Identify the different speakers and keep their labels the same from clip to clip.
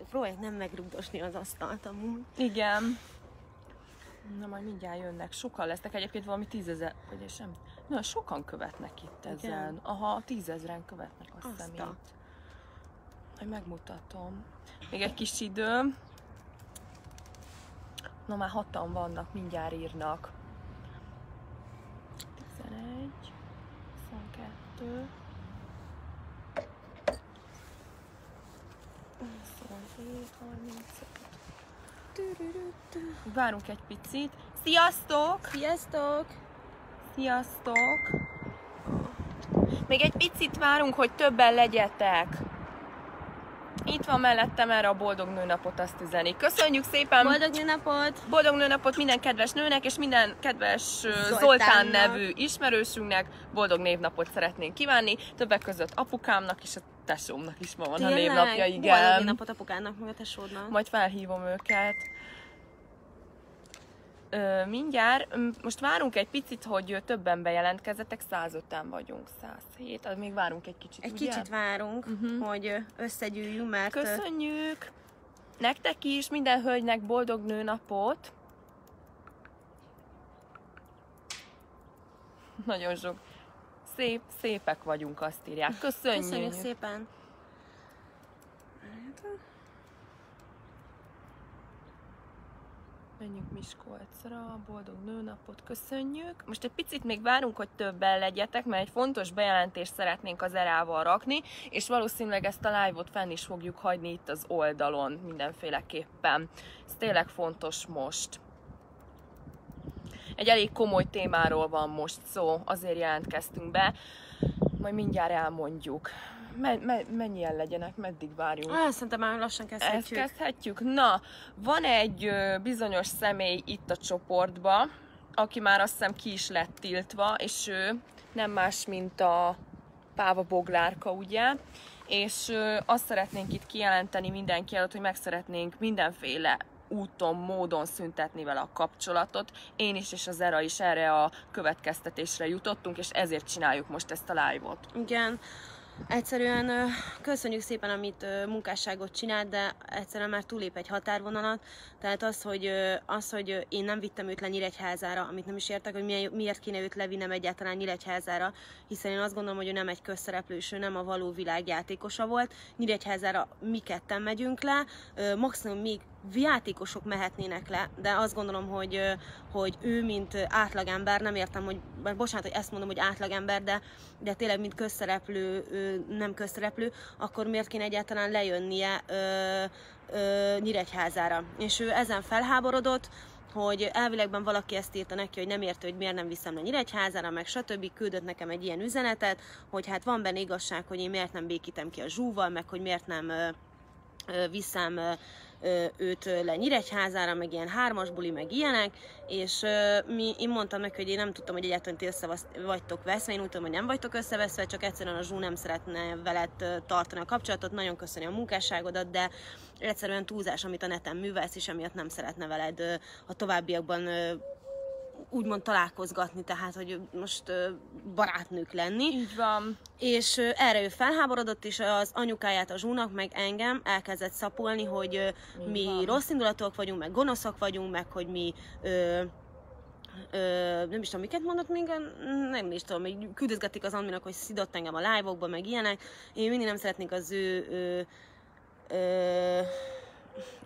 Speaker 1: akkor próbáljuk nem megrugdosni az asztalt amúgy.
Speaker 2: Igen. Na majd mindjárt jönnek. Sokan lesznek, egyébként valami 10 000, vagy sem. Na, sokan követnek itt ezen.
Speaker 1: Igen.
Speaker 2: Aha, 10 000-en követnek, azt hiszem itt. Majd megmutatom. Még egy kis idő. Na már 6-an vannak, mindjárt írnak. 11, 22, 27, 35. Várunk egy picit. Sziasztok!
Speaker 1: Sziasztok!
Speaker 2: Sziasztok! Még egy picit várunk, hogy többen legyetek. Itt van mellettem, erre a boldog nőnapot azt üzeni. Köszönjük szépen!
Speaker 1: Boldog nőnapot!
Speaker 2: Boldog nőnapot minden kedves nőnek, és minden kedves Zoltán nevű ismerősünknek boldog névnapot szeretnénk kívánni. Többek között apukámnak és a tesómnak is ma van a névnapja, igen.
Speaker 1: Boldog névnapot apukának, meg a tesódnak.
Speaker 2: Majd felhívom őket. Mindjárt, most várunk egy picit, hogy többen bejelentkezzetek, 105-en vagyunk, 107, még várunk egy kicsit,
Speaker 1: Egy
Speaker 2: ugye?
Speaker 1: kicsit várunk, hogy összegyűjjünk, mert...
Speaker 2: Köszönjük! Nektek is, minden hölgynek boldog nőnapot! Nagyon sok. Szépek vagyunk, azt írják. Köszönjük!
Speaker 1: Köszönjük szépen!
Speaker 2: Menjünk Miskolcra, boldog nőnapot, köszönjük. Most egy picit még várunk, hogy többen legyetek, mert egy fontos bejelentést szeretnénk az erával rakni, és valószínűleg ezt a live-ot fenn is fogjuk hagyni itt az oldalon mindenféleképpen. Ez tényleg fontos most. Egy elég komoly témáról van most szó, azért jelentkeztünk be, majd mindjárt elmondjuk. Mennyien legyenek, meddig várjunk?
Speaker 1: Szerintem már lassan kezdhetjük.
Speaker 2: Ezt kezdhetjük? Na, van egy bizonyos személy itt a csoportba, aki már azt hiszem ki is lett tiltva, és ő nem más, mint a Páva Boglárka, ugye? És azt szeretnénk itt kijelenteni mindenki előtt, hogy meg szeretnénk mindenféle úton, módon szüntetni vele a kapcsolatot. Én is és az Era is erre a következtetésre jutottunk, és ezért csináljuk most ezt a live-ot.
Speaker 1: Igen. Egyszerűen köszönjük szépen, amit munkásságot csinált, de egyszerűen már túlép egy határvonalat. Tehát az, hogy én nem vittem őt le Nyíregyházára, amit nem is értek, hogy miért kéne őt levinnem egyáltalán Nyíregyházára, hiszen én azt gondolom, hogy ő nem egy közszereplő, és ő nem a való világ játékosa volt. Nyíregyházára mi ketten megyünk le, maximum még játékosok mehetnének le, de azt gondolom, hogy ő, mint átlagember, nem értem, hogy, bocsánat, hogy ezt mondom, hogy átlagember, de tényleg, mint közszereplő, nem közszereplő, akkor miért kéne egyáltalán lejönnie Nyíregyházára. És ő ezen felháborodott, hogy elvilegben valaki ezt írta neki, hogy nem érte, hogy miért nem viszem le Nyíregyházára, meg stb. Küldött nekem egy ilyen üzenetet, hogy hát van benne igazság, hogy én miért nem békítem ki a zsúval, meg hogy miért nem viszem őt le Nyíregyházára, meg ilyen 3-as buli, meg ilyenek, és én mondtam neki, hogy én nem tudtam, hogy egyáltalán ti össze vagytok veszve, én úgy tudom, hogy nem vagytok összeveszve, csak egyszerűen a Zsú nem szeretne veled tartani a kapcsolatot, nagyon köszöni a munkásságodat, de egyszerűen túlzás, amit a neten művelsz, és emiatt nem szeretne veled a továbbiakban úgymond találkozgatni, tehát, hogy most barátnők lenni.
Speaker 2: Így van.
Speaker 1: És erre ő felháborodott, és az anyukáját, a Zsúnak, meg engem elkezdett szapolni, hogy mi rossz indulatúak vagyunk, meg gonoszak vagyunk, meg hogy mi nem is tudom, miket mondott még, nem is tudom, hogy küldözgetik az adminak, hogy szidott engem a live-okba, meg ilyenek. Én mindig nem szeretnék az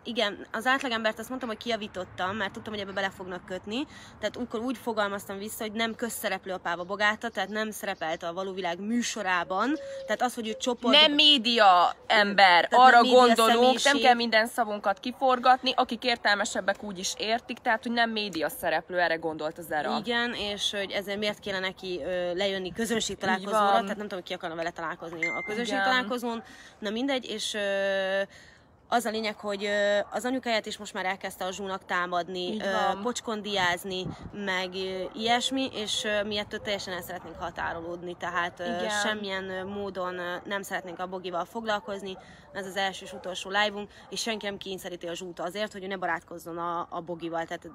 Speaker 1: igen, az átlegembert azt mondtam, hogy kijavítottam, mert tudtam, hogy ebbe bele fognak kötni. Tehát úgy fogalmaztam vissza, hogy nem közszereplő a Páva Bogáta, tehát nem szerepelt a való világ műsorában. Tehát az, hogy ő csoport...
Speaker 2: Nem média ember, arra gondolunk, nem kell minden szavunkat kiforgatni, akik értelmesebbek úgy is értik, tehát hogy nem média szereplő, erre gondolt az Era.
Speaker 1: Igen, és hogy ezért miért kéne neki lejönni közönségtalálkozóra, tehát nem tudom, hogy ki akarna vele találkozni a közönségtalálkozón, na mindegy, és... Az a lényeg, hogy az anyukáját is most már elkezdte a Zsúnak támadni, pocskondiázni, meg ilyesmi, és mi ettől teljesen el szeretnénk határolódni, tehát semmilyen módon nem szeretnénk a Bogival foglalkozni, ez az első és utolsó live-unk, és senki nem kényszeríti a Zsút azért, hogy ő ne barátkozzon a Bogival, tehát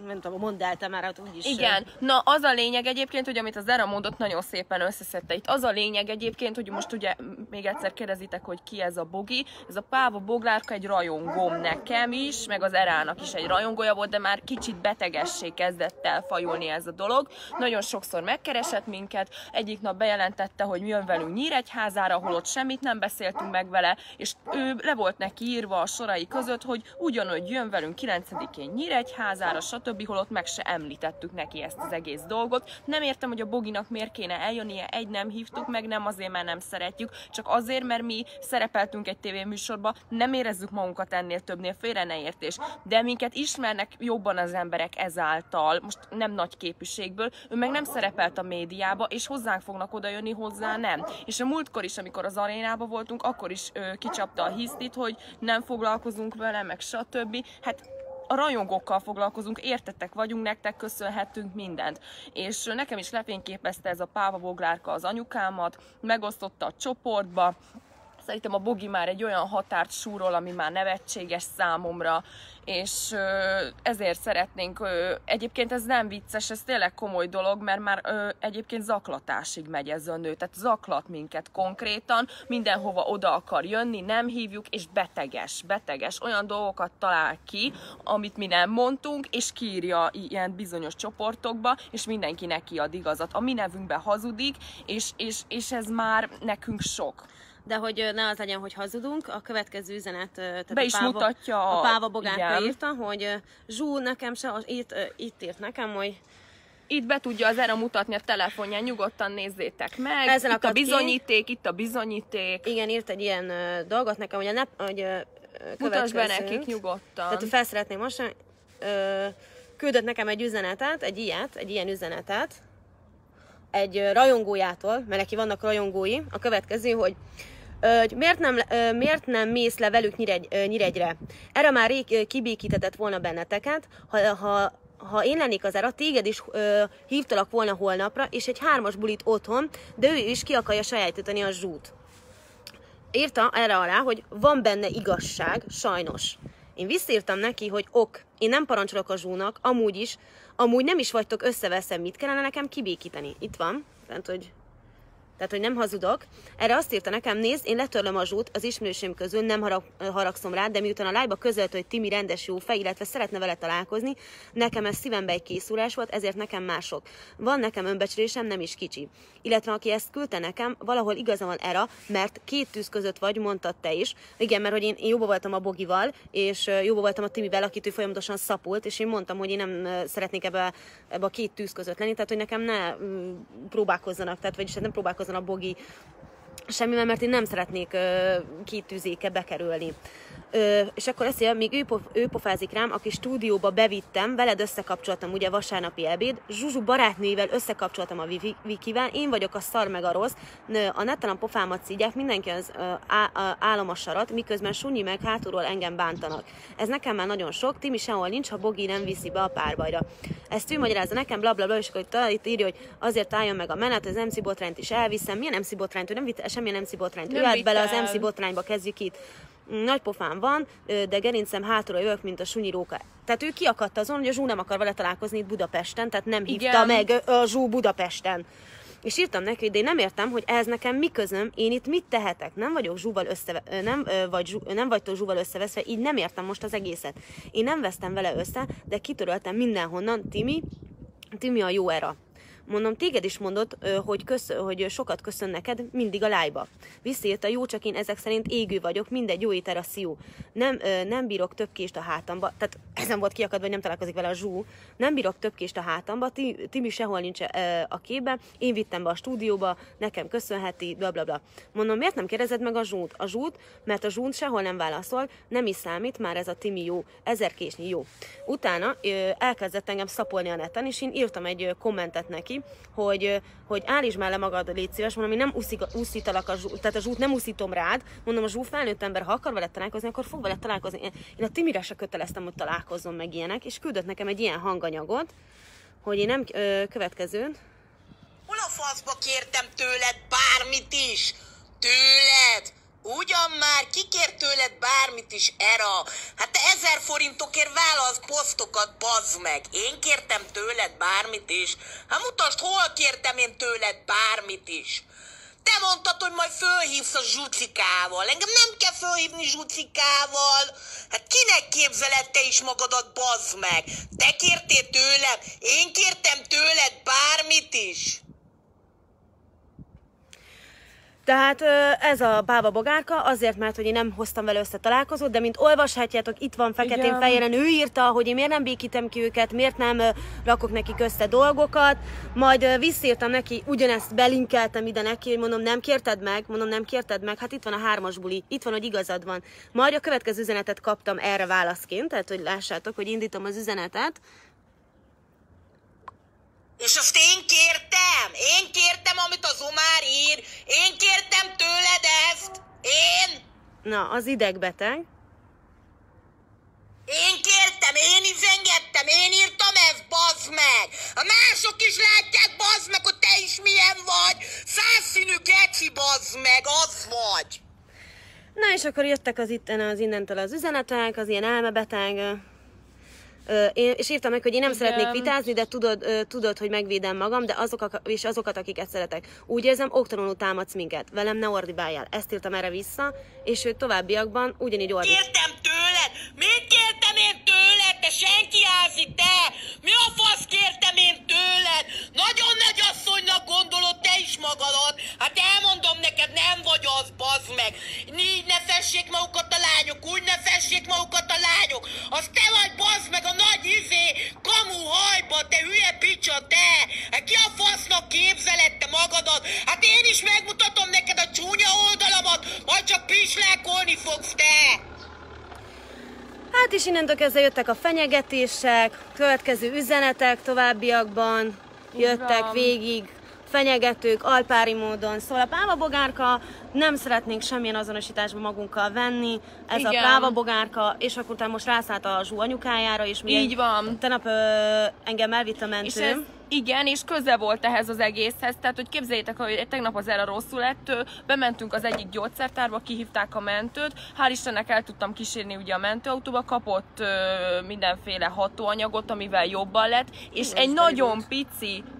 Speaker 1: nem tudom, mondd el te már, hát úgyis...
Speaker 2: Igen, na az a lényeg egyébként, hogy amit az Era mondott, nagyon szépen összeszedte itt. Az a lényeg egyébként, hogy most ugye még egyszer kérdezitek, hogy ki ez a Bogi, ez a Páva Boglár Boglárka egy rajongóm nekem is, meg az Erának is egy rajongója volt, de már kicsit betegessé kezdett el fajulni ez a dolog. Nagyon sokszor megkeresett minket, egyik nap bejelentette, hogy jön velünk Nyíregyházára, holott semmit nem beszéltünk meg vele, és ő le volt neki írva a sorai között, hogy ugyanúgy jön velünk 9-én Nyíregyházára, stb., holott meg se említettük neki ezt az egész dolgot. Nem értem, hogy a Boginak miért kéne eljönnie, nem hívtuk meg, nem azért, mert nem szeretjük, csak azért, mert mi szerepeltünk egy tévéműsorba, nem érezzük magunkat ennél többnél, félre ne értés. De minket ismernek jobban az emberek ezáltal, most nem nagy képűségből, ő meg nem szerepelt a médiába, és hozzánk fognak odajönni, hozzá nem. És a múltkor is, amikor az arénában voltunk, akkor is kicsapta a hisztit, hogy nem foglalkozunk vele, meg stb. Hát a rajongókkal foglalkozunk, értettek vagyunk, nektek köszönhetünk mindent. És nekem is lefényképezte ez a Páva Boglárka az anyukámat, megosztotta a csoportba. Szerintem a Bogi már egy olyan határt súrol, ami már nevetséges számomra, és ezért szeretnénk, egyébként ez nem vicces, ez tényleg komoly dolog, mert már egyébként zaklatásig megy ez a nő, tehát zaklat minket konkrétan, mindenhova oda akar jönni, nem hívjuk, és beteges, olyan dolgokat talál ki, amit mi nem mondtunk, és kiírja ilyen bizonyos csoportokba, és mindenki neki ad igazat. A mi nevünkben hazudik, és ez már nekünk sok.
Speaker 1: De hogy ne az legyen, hogy hazudunk, a következő üzenet, tehát
Speaker 2: be is mutatja
Speaker 1: a Páva Boglárka írta, hogy Zsú, nekem se, itt írt nekem, hogy
Speaker 2: itt be tudja az Era mutatni a telefonján, nyugodtan nézzétek meg, itt a bizonyíték.
Speaker 1: Igen, írt egy ilyen dolgot nekem, hogy
Speaker 2: mutasd be nekik nyugodtan.
Speaker 1: Tehát fel szeretném most, küldött nekem egy üzenetet, egy ilyen üzenetet, egy rajongójától, mert neki vannak rajongói, a következő, hogy miért nem mész le velük Nyíregyre? Erre már rég kibékítetett volna benneteket, ha én lennék az Era, téged is hívtalak volna holnapra, és egy 3-as bulit otthon, de ő is ki akarja sajátítani a Zsút. Írta erre alá, hogy van benne igazság, sajnos. Én visszaírtam neki, hogy én nem parancsolok a Zsúnak, amúgy nem is vagytok összeveszem, mit kellene nekem kibékíteni. Itt van, tehát hogy nem hazudok. Erre azt írta nekem, nézd, én letörlöm a Zsút az ismerősöm közül, nem haragszom rá, de miután a live-ba közölt, hogy Timi rendes jó fej, illetve szeretne vele találkozni, nekem ez szívembe egy készúrás volt, ezért nekem mások. Van nekem önbecsülésem, nem is kicsi. Illetve aki ezt küldte nekem, valahol igaza van Era, mert 2 tűz között vagy, mondtad te is. Igen, mert hogy én jóba voltam a Bogival, és jóba voltam a Timivel, akit ő folyamatosan szapult, és én mondtam, hogy én nem szeretnék ebbe a 2 tűz között lenni, tehát hogy nekem ne próbálkozzanak, vagyis nem próbálkozzanak a Bogi semmivel, mert én nem szeretnék 2 tűzéke bekerülni. És akkor ezt mondja, még ő pofázik rám, aki stúdióba bevittem, veled összekapcsoltam ugye vasárnapi ebéd, Zsuzsu barátnőivel összekapcsoltam a Vikivel, én vagyok a szar meg a rossz, a neten a pofámat szígyák, mindenki az álom a sarat, miközben Sunyi meg hátulról engem bántanak. Ez nekem már nagyon sok, Timi sehol nincs, ha Bogi nem viszi be a párbajra. Ezt ő magyarázza nekem, blablabla, és akkor itt írja, hogy azért álljon meg a menet, az MC botrányt is elviszem. Milyen MC botrányt? Ő nem vitte semmilyen MC botrányt. Ő állt bele az MC botrányba, kezdjük itt. Nagy pofám van, de gerincem hátulra jövök, mint a Sunyi róka. Tehát ő kiakadta azon, hogy a Zsú nem akar vele találkozni itt Budapesten, tehát nem hívta meg a Zsú Budapesten. És írtam neki, de én nem értem, hogy ez nekem mi közöm, én itt mit tehetek? Nem vagyok Zsúval nem vagytok Zsúval összeveszve, így nem értem most az egészet. Én nem vesztem vele össze, de kitöröltem mindenhonnan, Timi a jó Era. Mondom, téged is mondott, hogy sokat köszön neked mindig a live-ba. Visszaírta, jó, csak én ezek szerint égő vagyok, mindegy, jó étel a szíjú. Nem bírok több kést a hátamba, tehát ezen volt kiakadva, hogy nem találkozik vele a Zsú. Nem bírok több kést a hátamba, Timi sehol nincs a képben, én vittem be a stúdióba, nekem köszönheti, blablabla. Mondom, miért nem kérdezed meg a Zsút? Mert a Zsút sehol nem válaszol, nem is számít, már ez a Timi jó, 1000 késnyi jó. Utána elkezdett engem szapolni a neten, és én írtam egy kommentet neki, hogy állítsd már le magad, légy szíves, mondom, én nem uszítalak tehát a Zsút nem uszítom rád, mondom, a Zsú felnőtt ember, ha akar veled találkozni, akkor fog veled találkozni. Én a Timire se köteleztem, hogy találkozzon meg ilyenek, és küldött nekem egy ilyen hanganyagot, hogy én nem következőn.
Speaker 3: Hol a faszba kértem tőled bármit is? Tőled? Ugyan már, ki kér tőled bármit is, Era? Hát te 1000 forintokért válasz posztokat, bazd meg. Én kértem tőled bármit is? Hát mutasd, hol kértem én tőled bármit is? Te mondtad, hogy majd fölhívsz a Zsucikával. Engem nem kell fölhívni Zsucikával. Hát kinek képzeled te is magadat, bazd meg? Te kértél tőlem, én kértem tőled bármit is.
Speaker 1: Tehát ez a Páva Bogárka, azért, mert hogy én nem hoztam vele össze találkozót, de mint olvashatjátok, itt van feketén-fehéren, ő írta, hogy én miért nem békítem ki őket, miért nem rakok nekik össze dolgokat, majd visszírtam neki, ugyanezt belinkeltem ide neki, hogy mondom, nem kérted meg, hát itt van a 3-as buli, itt van, hogy igazad van. Majd a következő üzenetet kaptam erre válaszként, tehát hogy lássátok, hogy indítom az üzenetet.
Speaker 3: És azt én kértem, amit az Omár ír, én kértem tőled ezt, én.
Speaker 1: Na, az idegbeteg.
Speaker 3: Én kértem, én üzengettem, én írtam ezt, bazd meg! A mások is látják, bazd meg, hogy te is milyen vagy! 100 színű geci, bazd meg, az vagy!
Speaker 1: Na és akkor jöttek az innentől az üzenetek, az ilyen elmebeteg, és írtam meg, hogy én nem szeretnék vitázni, de tudod, hogy megvédem magam, de azokat, akiket szeretek. Úgy érzem, oktalanul támadsz minket. Velem ne ordibáljál. Ezt írtam erre vissza, és ő továbbiakban ugyanígy ordít.
Speaker 3: Kértem tőled? Mit kértem én tőled? Te senki házi, te! Mi a fasz kértem én tőled? Nagyon nagy asszonynak gondolod te is magadod? Hát elmondom neked, nem vagy az, bazd meg! Így ne fessék magukat a lányok, úgy ne fessék magukat a lányok! Az te vagy, bazd meg, a nagy kamu hajba, te hülye picsa, te! Hát ki a fasznak képzeled te magadat? Hát én is megmutatom neked a csúnya oldalamat, majd csak pislákolni fogsz, te!
Speaker 1: Hát és innentől kezdve jöttek a fenyegetések, következő üzenetek továbbiakban jöttek végig, fenyegetők, alpári módon. Szóval a Páva Bogárka, nem szeretnénk semmilyen azonosításba magunkkal venni, ez a Páva Bogárka, és akkor utána most rászállt a Zsú anyukájára, és
Speaker 2: így van.
Speaker 1: Tegnap engem elvitt a mentő.
Speaker 2: Igen, és köze volt ehhez az egészhez, tehát hogy képzeljétek, hogy tegnap az Ella rosszul lett, bementünk az egyik gyógyszertárba, kihívták a mentőt, hál' Istennek el tudtam kísérni ugye a mentőautóba, kapott mindenféle hatóanyagot, amivel jobban lett, és egy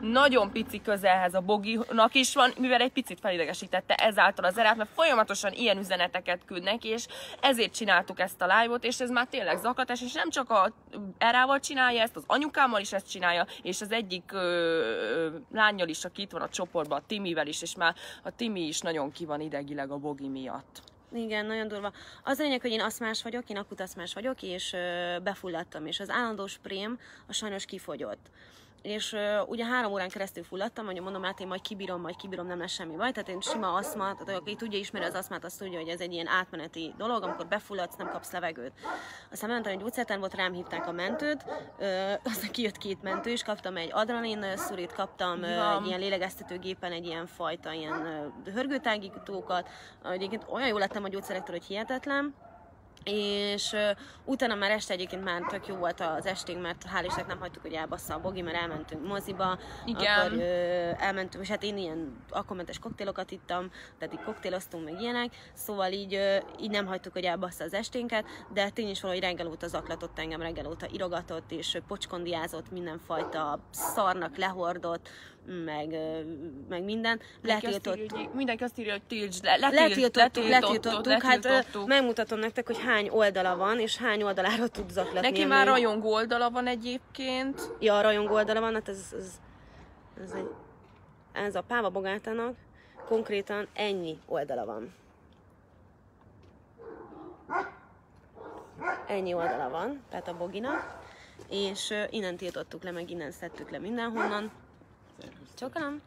Speaker 2: nagyon pici közelhez a Boginak is van, mivel egy picit felidegesítette ezáltal az Erát, mert folyamatosan ilyen üzeneteket küld neki, és ezért csináltuk ezt a live-ot, és ez már tényleg zaklatás, és nem csak a Erával csinálja ezt, az anyukámmal is ezt csinálja, és az egyik lányjal is, aki itt van a csoportban, a Timivel is, és már a Timi is nagyon ki van idegileg a Bogi miatt.
Speaker 1: Igen, nagyon durva. Az a lényeg, hogy én aszmás vagyok, én akut aszmás vagyok, és befulladtam, és az állandó sprém a sajnos kifogyott. És ugye 3 órán keresztül fulladtam, hogy mondom, hát én majd kibírom, nem lesz semmi baj. Tehát én sima aszma, tehát aki tudja, ismeri az aszmát, azt tudja, hogy ez egy ilyen átmeneti dolog, amikor befulladsz, nem kapsz levegőt. Aztán mentem egy gyógyszertár volt, rám hívták a mentőt, aztán kijött 2 mentő, és kaptam egy adrenalin szurit, kaptam egy ilyen lélegeztetőgépen egy ilyen fajta ilyen hörgőtágítókat. Egyébként olyan jól lettem a gyógyszerektől, hogy hihetetlen. És utána már este egyébként már tök jó volt az esténk, mert hál' Istennek nem hagytuk, hogy elbassza a Bogi, mert elmentünk moziba, akkor elmentünk, és hát én ilyen akkomentes koktélokat ittam, tehát így koktéloztunk meg ilyenek, szóval így nem hagytuk, hogy elbassza az esténket, de tény is valahogy reggel óta zaklatott engem, reggel óta irogatott, és pocskondiázott, mindenfajta szarnak lehordott, meg minden.
Speaker 2: Mindenki azt írja, hogy tiltsd le.
Speaker 1: Letiltottuk. Hát megmutatom nektek, hogy hány oldala van, és hány oldalára tud zaklatni.
Speaker 2: Neki már rajongó oldala van egyébként.
Speaker 1: Ja, rajongó oldala van, hát ez a Páva Bogárkának konkrétan ennyi oldala van. Ennyi oldala van, tehát a Boginak, és innen tiltottuk le, meg innen szedtük le mindenhonnan.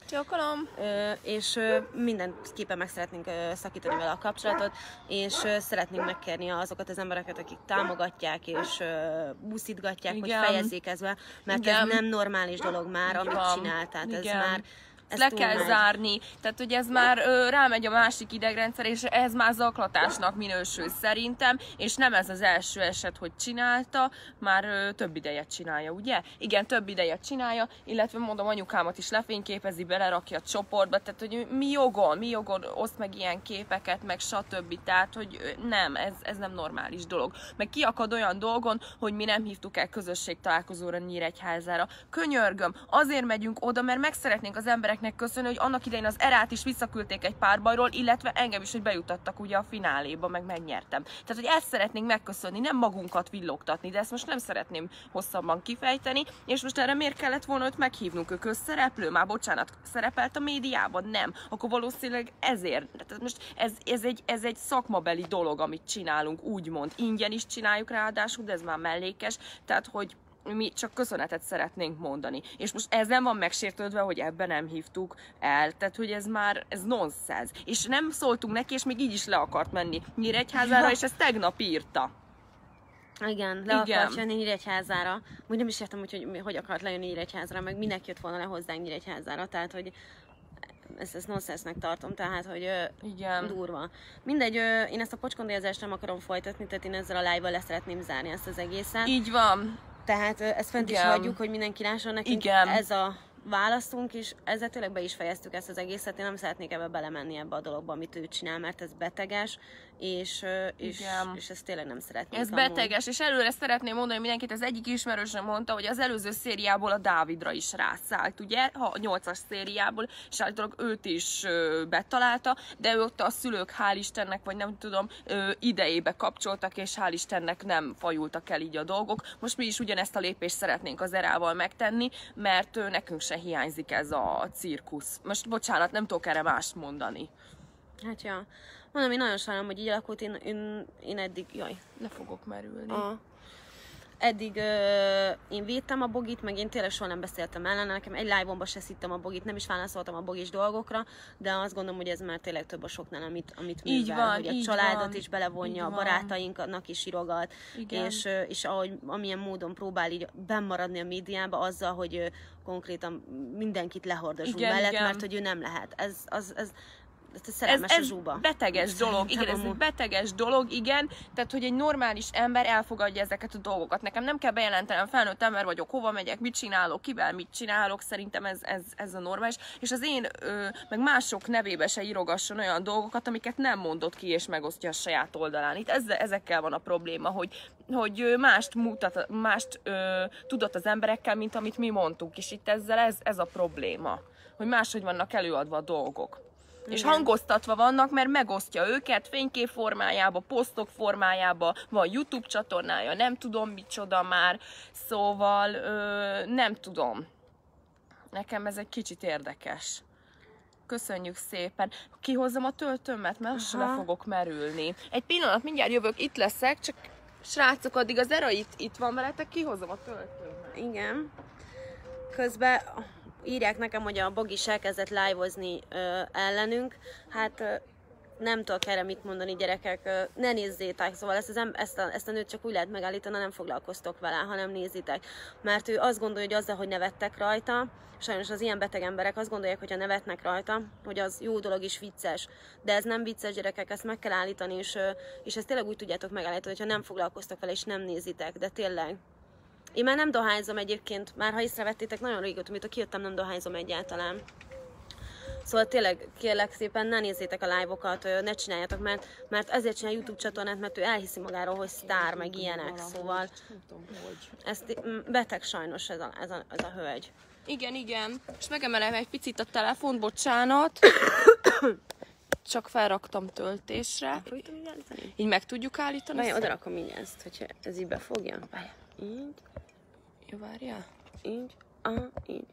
Speaker 1: Csókolom. És mindenképpen meg szeretnénk szakítani vele a kapcsolatot, és szeretnénk megkérni azokat az embereket, akik támogatják és buszítgatják, hogy fejezzék ezt be, mert ez nem normális dolog már, amit csinál, tehát ez már...
Speaker 2: Le kell zárni, tehát hogy ez már rámegy a másik idegrendszer, és ez már zaklatásnak minősül szerintem, és nem ez az első eset, hogy csinálta, már több ideje csinálja, ugye? Igen, több ideje csinálja, illetve mondom, anyukámat is lefényképezi, belerakja a csoportba, tehát hogy mi jogon oszt meg ilyen képeket, meg stb. Tehát, hogy nem, ez nem normális dolog. Meg kiakad olyan dolgon, hogy mi nem hívtuk el közösségtalálkozóra Nyíregyházára. Könyörgöm, azért megyünk oda, mert meg szeretnénk az emberek embereknek köszönni, hogy annak idején az Erát is visszaküldték egy párbajról, illetve engem is, hogy bejutottak ugye a fináléba, meg megnyertem. Tehát, hogy ezt szeretnénk megköszönni, nem magunkat villogtatni, de ezt most nem szeretném hosszabban kifejteni, és most erre miért kellett volna őt meghívnunk? Ő közszereplő? Már bocsánat, szerepelt a médiában? Nem. Akkor valószínűleg ezért. Tehát most ez egy szakmabeli dolog, amit csinálunk, úgymond. Ingyen is csináljuk ráadásul, de ez már mellékes, tehát, hogy mi csak köszönetet szeretnénk mondani. És most ezen van megsértődve, hogy ebben nem hívtuk el. Tehát, hogy ez nonsens. És nem szóltunk neki, és még így is le akart menni Nyíregyházára, és ezt tegnap írta.
Speaker 1: Igen, le akart jönni Nyíregyházára. Úgy nem is értem, hogy akart lejönni Nyíregyházára, meg minek jött volna le hozzánk Nyíregyházára. Tehát, hogy ezt nonsensnek tartom, tehát, hogy
Speaker 2: igen.
Speaker 1: Durva. Mindegy, én ezt a pocskondolyazást nem akarom folytatni, tehát én ezzel a live-val le szeretném zárni ezt az egészet.
Speaker 2: Így van.
Speaker 1: Tehát ezt fent is hagyjuk, hogy mindenki lásson, nekünk ez a választunk, és ezzel tényleg be is fejeztük ezt az egészet. Én nem szeretnék ebbe belemenni ebbe a dologba, amit ő csinál, mert ez beteges, és ezt tényleg nem szeretnék.
Speaker 2: Ez beteges, és előre szeretném mondani mindenkit, az egyik ismerősöm mondta, hogy az előző szériából a Dávidra is rászállt, ugye, a 8-as szériából, és állítólag őt is betalálta, de ő ott a szülők, hál' Istennek, vagy nem tudom, idejébe kapcsoltak, és hál' Istennek nem fajultak el így a dolgok. Most mi is ugyanezt a lépést szeretnénk az Erával megtenni, mert nekünk se hiányzik ez a cirkusz. Most bocsánat, nem tudok erre mást mondani.
Speaker 1: Hát ja. Mondom, én nagyon sajnálom, hogy így alakult, én eddig,
Speaker 2: le fogok merülni.
Speaker 1: Eddig én védtem a Bogit, meg én tényleg soha nem beszéltem ellene, nekem egy live-omba se szittem a Bogit, nem is válaszoltam a Bogis dolgokra, de azt gondolom, hogy ez már tényleg több a soknál, amit művel, hogy a családot is belevonja, a barátainknak is írogat, és amilyen módon próbál így bennmaradni a médiába azzal, hogy konkrétan mindenkit lehord a zsú mellett, mert hogy ő nem lehet. Ez
Speaker 2: beteges dolog, igen, ez egy beteges dolog, igen, tehát, hogy egy normális ember elfogadja ezeket a dolgokat. Nekem nem kell bejelentenem, felnőtt ember vagyok, hova megyek, mit csinálok, kivel mit csinálok, szerintem ez a normális, és az én, meg mások nevébe se írogasson olyan dolgokat, amiket nem mondott ki, és megosztja a saját oldalán. Itt ezekkel van a probléma, hogy mást tudott az emberekkel, mint amit mi mondtunk, és itt ezzel ez a probléma, hogy máshogy vannak előadva a dolgok. És hangoztatva vannak, mert megosztja őket fénykép formájába, posztok formájába, van YouTube csatornája, nem tudom micsoda már, szóval nem tudom. Nekem ez egy kicsit érdekes. Köszönjük szépen. Kihozzam a töltőmet, mert azt le fogok merülni. Egy pillanat, mindjárt jövök, itt leszek, csak srácok, addig az Era itt van veletek, kihozom a töltőmet.
Speaker 1: Igen. Közben írják nekem, hogy a Bogi is elkezdett live-ozni ellenünk. Hát nem tudok erre mit mondani, gyerekek, ne nézzétek, szóval ezt a nőt csak úgy lehet megállítani, nem foglalkoztok vele, hanem nézitek. Mert ő azt gondolja, hogy azzal, hogy nevettek rajta, sajnos az ilyen beteg emberek azt gondolják, hogy ha nevetnek rajta, hogy az jó dolog is vicces. De ez nem vicces, gyerekek, ezt meg kell állítani, és ezt tényleg úgy tudjátok megállítani, hogyha nem foglalkoztok vele, és nem nézitek, de tényleg. Én már nem dohányzom egyébként, már ha észrevettétek, nagyon régóta, amit kijöttem, nem dohányzom egyáltalán. Szóval tényleg, kérlek szépen, ne nézzétek a live-okat, ne csináljátok, mert ezért csinál YouTube csatornát, mert ő elhiszi magáról, hogy sztár, meg ilyenek, szóval ez beteg sajnos ez a hölgy.
Speaker 2: Igen, és megemelem egy picit a telefont, bocsánat. Csak felraktam töltésre. Így meg tudjuk állítani?
Speaker 1: Várjál, oda rakom így ezt, hogyha ez így befogja. Így.
Speaker 2: Jó, várjál.
Speaker 1: Így. Így.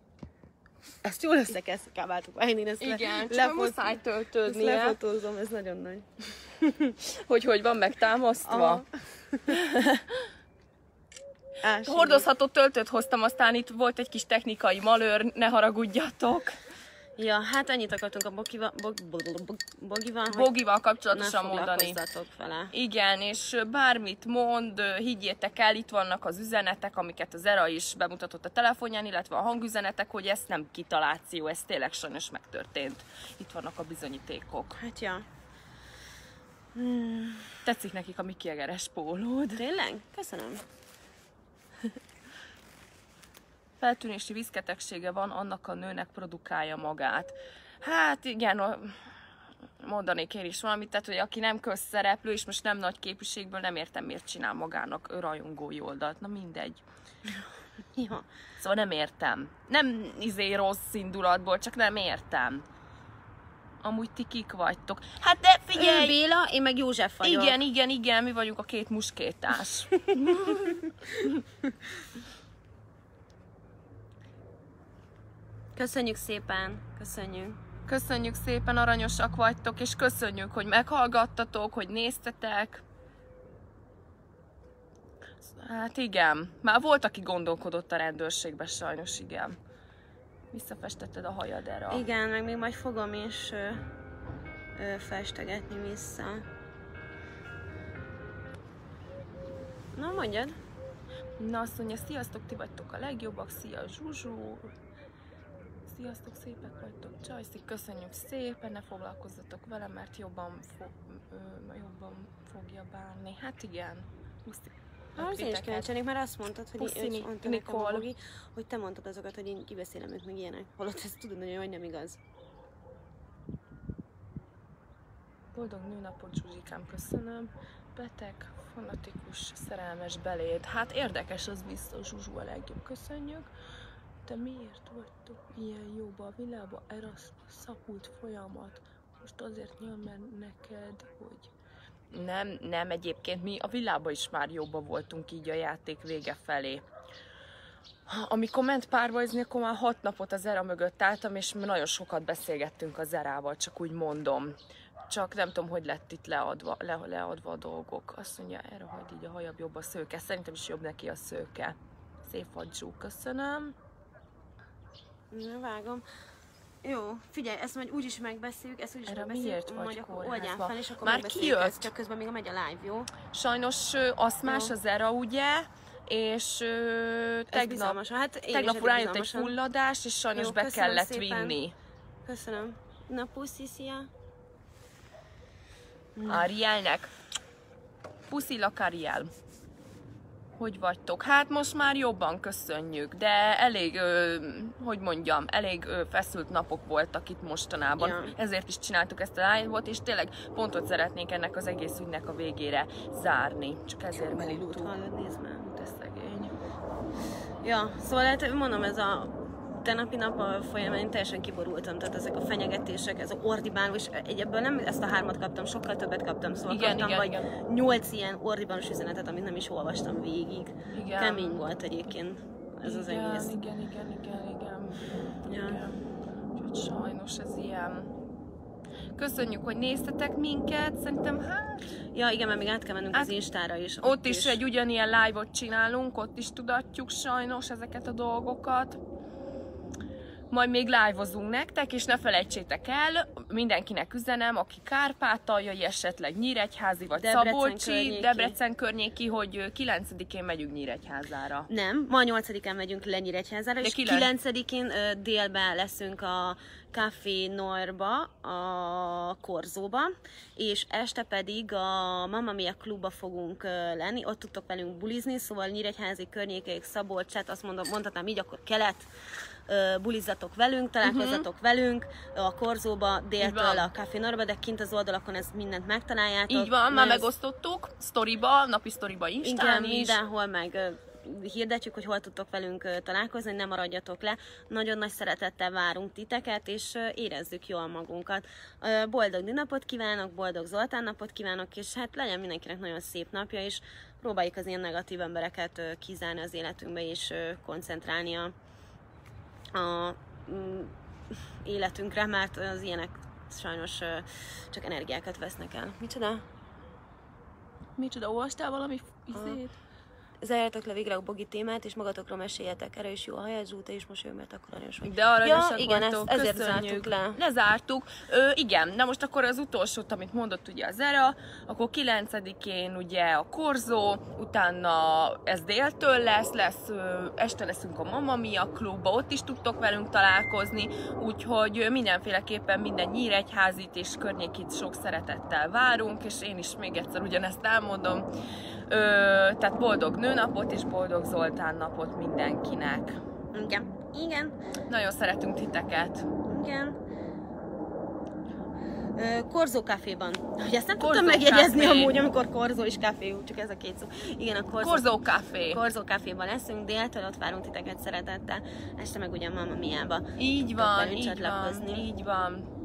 Speaker 1: Ezt jól összekábáltuk.
Speaker 2: Igen, csak muszáj töltődnie.
Speaker 1: Ezt lefotózom, ez nagyon nagy.
Speaker 2: hogy van megtámasztva. Hordozható töltőt hoztam, aztán itt volt egy kis technikai malőr, ne haragudjatok.
Speaker 1: Ja, hát ennyit akartunk a
Speaker 2: Bogival kapcsolatosan mondani.
Speaker 1: Vele.
Speaker 2: Igen, és bármit mond, higgyétek el, itt vannak az üzenetek, amiket az Era is bemutatott a telefonján, illetve a hangüzenetek, hogy ez nem kitaláció, ez tényleg sajnos megtörtént. Itt vannak a bizonyítékok.
Speaker 1: Hát ja.
Speaker 2: Tetszik nekik a Mickey Egeres pólód.
Speaker 1: Tényleg? Köszönöm.
Speaker 2: Feltűnési vízketegsége van, annak a nőnek produkálja magát. Hát igen, mondanék én is valamit, tehát hogy aki nem közszereplő, és most nem nagy képviségből, nem értem miért csinál magának rajongói oldalt. Na mindegy.
Speaker 1: Ja.
Speaker 2: Szóval nem értem. Nem rossz indulatból, csak nem értem. Amúgy ti kik vagytok? Hát de figyelj!
Speaker 1: Ő Béla, én meg József vagyok.
Speaker 2: Igen, mi vagyunk a két muskétás.
Speaker 1: Köszönjük szépen, köszönjük.
Speaker 2: Köszönjük szépen, aranyosak vagytok, és köszönjük, hogy meghallgattatok, hogy néztetek. Hát igen, már volt, aki gondolkodott a rendőrségbe, sajnos igen. Visszafestetted a hajad erre.
Speaker 1: Igen, meg még majd fogom is festegetni vissza. Na, mondjad.
Speaker 2: Na, azt mondja, sziasztok, ti vagytok a legjobbak, szia Zsuzsú. Sziasztok, szépek vagytok, Csajszik, köszönjük szépen, ne foglalkozzatok vele, mert jobban fogja bánni. Hát igen.
Speaker 1: Az én is kíváncsi, mert azt mondtad, hogy
Speaker 2: Puszi,
Speaker 1: mondta nekem a Bogi, hogy te mondtad azokat, hogy én kibeszélem őt, meg ilyenek. Holott ezt tudod nagyon, hogy nem igaz.
Speaker 2: Boldog nőnapot, Zsuzsikám, köszönöm. Beteg, fanatikus, szerelmes beléd. Hát érdekes, az biztos, Zsuzsú a legjobb, köszönjük. Te miért vagytok ilyen jóba a világba? Erre a szapult folyamat. Most azért nyom, mert neked, hogy... Nem, egyébként mi a világban is már jobban voltunk így a játék vége felé. Amikor ment párbajozni, akkor már 6 napot az Zera mögött álltam, és nagyon sokat beszélgettünk a Zerával, csak úgy mondom. Csak nem tudom, hogy lett itt leadva a dolgok. Azt mondja, erre hagyd így a hajab jobb a szőke. Szerintem is jobb neki a szőke. Szép fadzsú, köszönöm.
Speaker 1: Na, vágom. Jó, figyelj, ezt majd úgyis megbeszéljük, ezt úgyis
Speaker 2: Erre
Speaker 1: megbeszéljük,
Speaker 2: miért vagy
Speaker 1: majd akkor
Speaker 2: kórházba?
Speaker 1: oldjál fel, és akkor
Speaker 2: Már
Speaker 1: megbeszéljük
Speaker 2: kijött?
Speaker 1: ezt, csak közben még megy a live, jó?
Speaker 2: Sajnos aszmás
Speaker 1: Jó.
Speaker 2: a Zera, ugye? És tegnap rájött egy fulladás, és sajnos
Speaker 1: jó,
Speaker 2: be kellett
Speaker 1: szépen.
Speaker 2: vinni.
Speaker 1: Köszönöm. Na, puszi, szia!
Speaker 2: Arielnek. Puszilak, Ariel. Hogy vagytok? Hát most már jobban köszönjük, de elég, elég feszült napok voltak itt mostanában.
Speaker 1: Ja.
Speaker 2: Ezért is csináltuk ezt a live-ot, és tényleg pontot szeretnénk ennek az egész ügynek a végére zárni. Csak ezért
Speaker 1: Melilút hallod, nézd már.
Speaker 2: De szegény.
Speaker 1: Ja, szóval hát mondom, ez a tegnapi nap folyamán én teljesen kiborultam, tehát ezek a fenyegetések, ez a ordibálós, ebből nem ezt a 3-at kaptam, sokkal többet kaptam, szóval kaptam vagy 8 ilyen ordibálós üzenetet, amit nem is olvastam végig.
Speaker 2: Igen.
Speaker 1: Kemény volt egyébként ez az egész.
Speaker 2: Igen.
Speaker 1: Ja.
Speaker 2: Úgyhogy sajnos ez ilyen. Köszönjük, hogy néztetek minket, szerintem
Speaker 1: Ja, igen, mert még át kell mennünk az Instára is.
Speaker 2: Ott is egy ugyanilyen live-ot csinálunk, ott is tudatjuk sajnos ezeket a dolgokat. Majd még live-ozunk nektek, és ne felejtsétek el, mindenkinek üzenem, aki Kárpátaljai, esetleg Nyíregyházi vagy Szabolcsi, Debrecen környéki, hogy 9-én megyünk Nyíregyházára.
Speaker 1: Nem, ma 8-án megyünk le Nyíregyházára, és 9-én délben leszünk a Café Norba, a Korzóba, és este pedig a Mamma Mia klubba fogunk lenni, ott tudtok velünk bulizni, szóval Nyíregyházi környékeik, Szabolcsát, azt mondhatnám így, akkor kelet, bulizzatok velünk, találkozzatok velünk a Korzóba, déltől a Café Norba, de kint az oldalakon ezt mindent megtaláljátok.
Speaker 2: Így van, már megosztottuk, sztoriba, napi sztoriba, Instán
Speaker 1: is. Mindenhol meg hirdetjük, hogy hol tudtok velünk találkozni, ne maradjatok le. Nagyon nagy szeretettel várunk titeket, és érezzük jól magunkat. Boldog nőnapot kívánok, boldog Zoltán napot kívánok, és hát legyen mindenkinek nagyon szép napja, és próbáljuk az ilyen negatív embereket kizárni az életünkbe, és koncentrálni a életünkre, mert az ilyenek sajnos csak energiákat vesznek el.
Speaker 2: Micsoda, olvastál valami izét?
Speaker 1: Zárjátok le végre a Bogi témát, és magatokról meséljetek. Erre is jó a hajad, Zsúta is mosolyog, akkor aranyos vagy.
Speaker 2: De aranyosak
Speaker 1: igen,
Speaker 2: vagytok,
Speaker 1: ezért
Speaker 2: köszönjük.
Speaker 1: zártuk le.
Speaker 2: Lezártuk. Igen, na most akkor az utolsót, amit mondott ugye az Zera, akkor 9-én ugye a Korzó, utána ez déltől lesz este leszünk a Mamma Mia klubba, ott is tudtok velünk találkozni, úgyhogy mindenféleképpen minden Nyíregyházit és környékit sok szeretettel várunk, és én is még egyszer ugyanezt elmondom. Tehát boldog nőnapot és boldog Zoltán napot mindenkinek.
Speaker 1: Igen.
Speaker 2: Nagyon szeretünk titeket.
Speaker 1: Igen. Korzó Caféban. Hogy ezt nem
Speaker 2: Korzó
Speaker 1: tudtam megjegyezni
Speaker 2: Café.
Speaker 1: amúgy, amikor Korzó és Café, csak ez a két szó. Igen, a
Speaker 2: Korzó Café.
Speaker 1: Korzó Caféban leszünk déltől, ott várunk titeket szeretettel. Este meg ugye Mamma Miába.
Speaker 2: Így van, így van.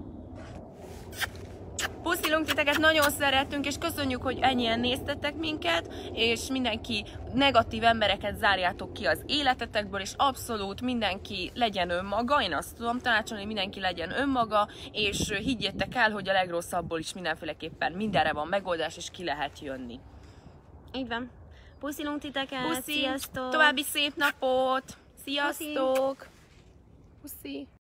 Speaker 2: Puszilunk titeket, nagyon szeretünk, és köszönjük, hogy ennyien néztetek minket, és mindenki negatív embereket zárjátok ki az életetekből, és abszolút mindenki legyen önmaga, én azt tudom tanácsolni, hogy mindenki legyen önmaga, és higgyétek el, hogy a legrosszabbból is mindenféleképpen mindenre van megoldás, és ki lehet jönni.
Speaker 1: Így van. Puszilunk titeket,
Speaker 2: Puszi,
Speaker 1: sziasztok!
Speaker 2: további szép napot! Sziasztok! Puszi!